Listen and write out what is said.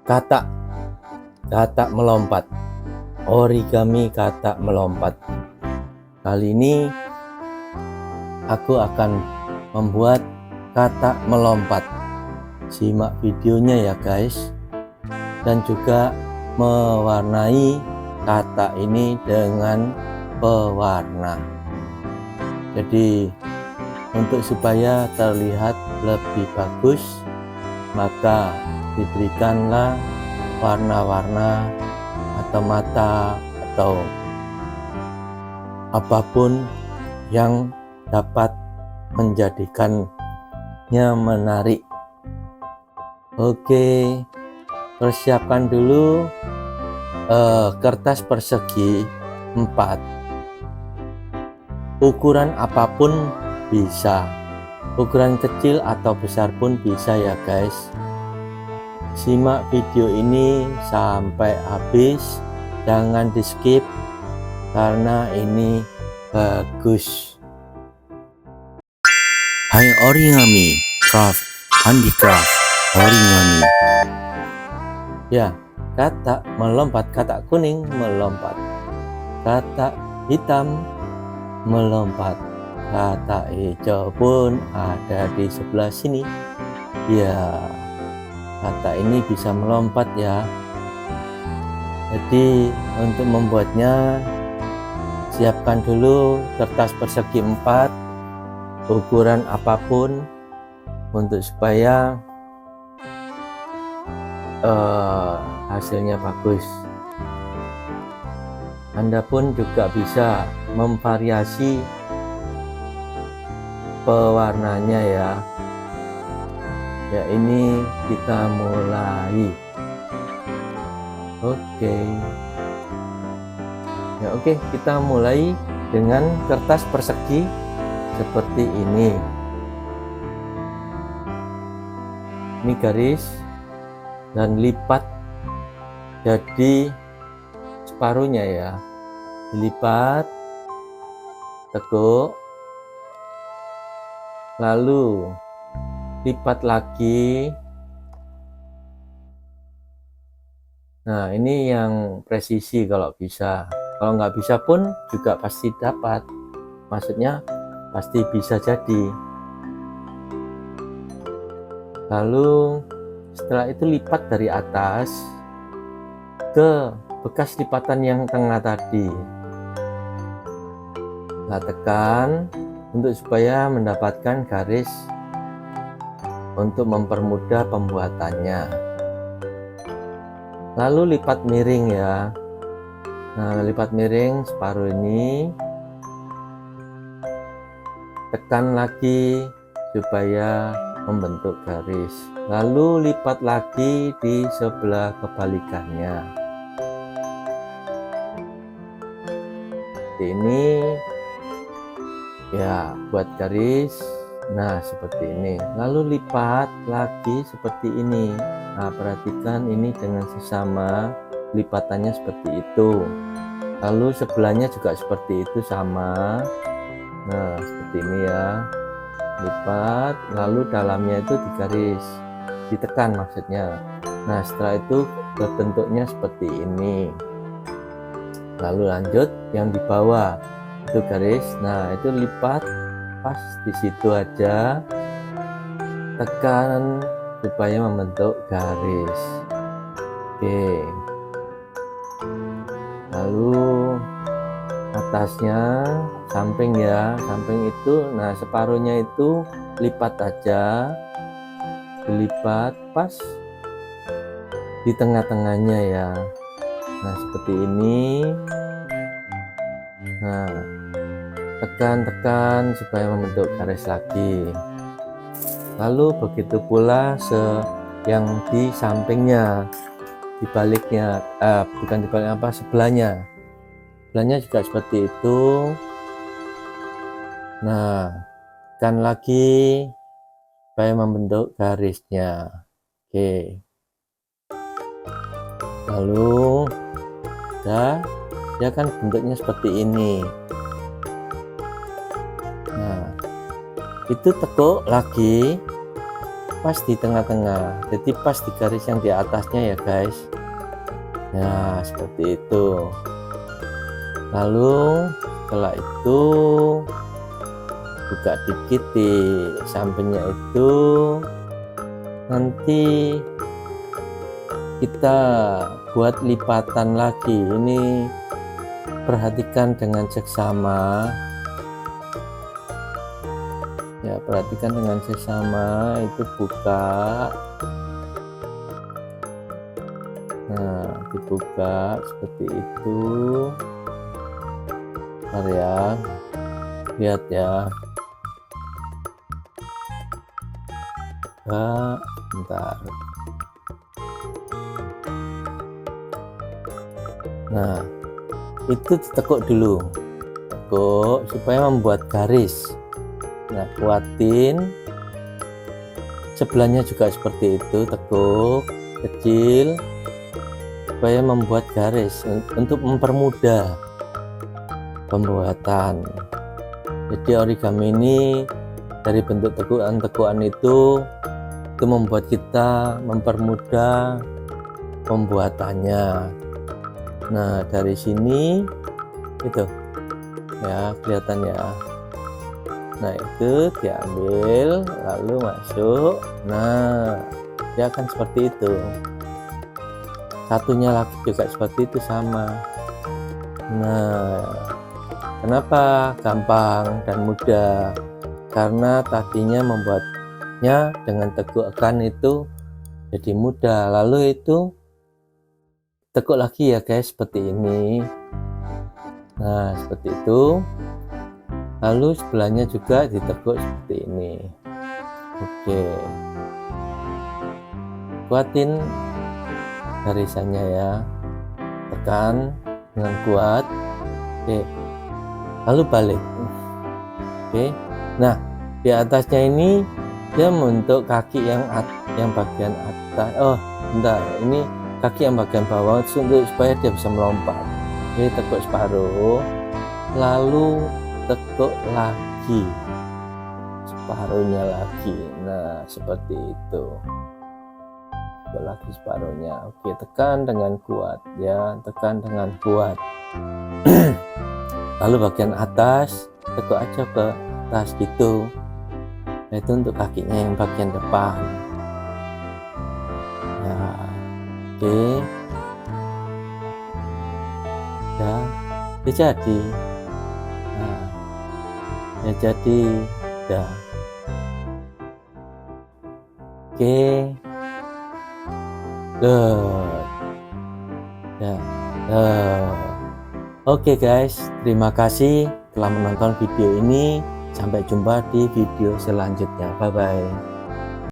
Katak melompat, origami katak melompat. Kali ini aku akan membuat katak melompat. Simak videonya ya guys, dan juga mewarnai katak ini dengan pewarna. Jadi untuk supaya terlihat lebih bagus, maka diberikanlah warna-warna atau mata atau apapun yang dapat menjadikannya menarik. Oke, persiapkan dulu kertas persegi 4, ukuran apapun bisa, ukuran kecil atau besar pun bisa ya guys. Simak video ini sampai habis, jangan di skip karena ini bagus. Hai origami craft, handicraft origami. Ya, katak melompat, katak kuning melompat, katak hitam melompat, katak hijau pun ada di sebelah sini. Ya, katak ini bisa melompat ya. Jadi untuk membuatnya, siapkan dulu kertas persegi 4, ukuran apapun, untuk supaya hasilnya bagus. Anda pun juga bisa memvariasi pewarnanya ya. Ya, ini kita mulai. Oke, kita mulai dengan kertas persegi seperti ini. Ini garis dan lipat jadi separuhnya ya. Dilipat, tekuk, lalu lipat lagi. Nah, ini yang presisi kalau bisa. Kalau nggak bisa pun juga pasti dapat. Maksudnya pasti bisa jadi. Lalu setelah itu lipat dari atas ke bekas lipatan yang tengah tadi. Nah, tekan untuk supaya mendapatkan garis untuk mempermudah pembuatannya. Lalu lipat miring ya. Nah, lipat miring separuh ini, tekan lagi supaya membentuk garis. Lalu lipat lagi di sebelah kebalikannya. Ini ya, buat garis. Nah, seperti ini. Lalu lipat lagi seperti ini. Nah, perhatikan ini dengan sesama lipatannya seperti itu. Lalu sebelahnya juga seperti itu sama. Nah, seperti ini ya. Lipat, lalu dalamnya itu digaris, ditekan maksudnya. Nah, setelah itu bentuknya seperti ini. Lalu lanjut yang di bawah itu garis. Nah, itu lipat pas di situ aja, tekan supaya membentuk garis. Oke, lalu atasnya samping ya, samping itu. Nah, separuhnya itu lipat aja, dilipat pas di tengah-tengahnya ya. Nah, seperti ini. Nah, tekan supaya membentuk garis lagi. Lalu begitu pula yang di sampingnya, di baliknya, bukan di balik apa, sebelahnya juga seperti itu. Nah, tekan lagi supaya membentuk garisnya. Oke, lalu dia kan bentuknya seperti ini. Nah, itu tekuk lagi pas di tengah-tengah, jadi pas di garis yang di atasnya ya guys. Nah seperti itu. Lalu setelah itu buka dikit di sampingnya itu, nanti kita buat lipatan lagi. Ini perhatikan dengan seksama ya, perhatikan dengan seksama. Itu buka, nah dibuka seperti itu. Bentar ya, lihat ya. Bentar. Nah itu ditekuk dulu, tekuk supaya membuat garis. Nah kuatin, sebelahnya juga seperti itu, tekuk kecil supaya membuat garis untuk mempermudah pembuatan. Jadi origami ini dari bentuk tekukan-tekukan itu membuat kita mempermudah pembuatannya. Nah dari sini itu ya, kelihatan ya. Nah itu diambil lalu masuk. Nah dia akan seperti itu. Satunya lagi juga seperti itu, sama. Nah kenapa gampang dan mudah? Karena tadinya membuatnya dengan tekukan itu jadi mudah. Lalu itu tekuk lagi ya guys, seperti ini. Nah seperti itu. Lalu sebelahnya juga ditekuk seperti ini. Oke, kuatin garisannya ya, tekan dengan kuat. Oke, lalu balik. Oke, nah di atasnya ini dia membentuk kaki yang bagian atas. Oh bentar, ini kaki yang bagian bawah supaya dia bisa melompat. Oke, tekuk separuh, lalu tekuk lagi separuhnya lagi. Nah seperti itu, tekuk lagi separuhnya. Oke, tekan dengan kuat ya, tekan dengan kuat. Lalu bagian atas tekuk aja ke atas gitu. Nah, itu untuk kakinya yang bagian depan ya. Oke ya, dia jadi. Nah ya jadi ya. Oke ya. Oke guys, terima kasih telah menonton video ini. Sampai jumpa di video selanjutnya. Bye bye.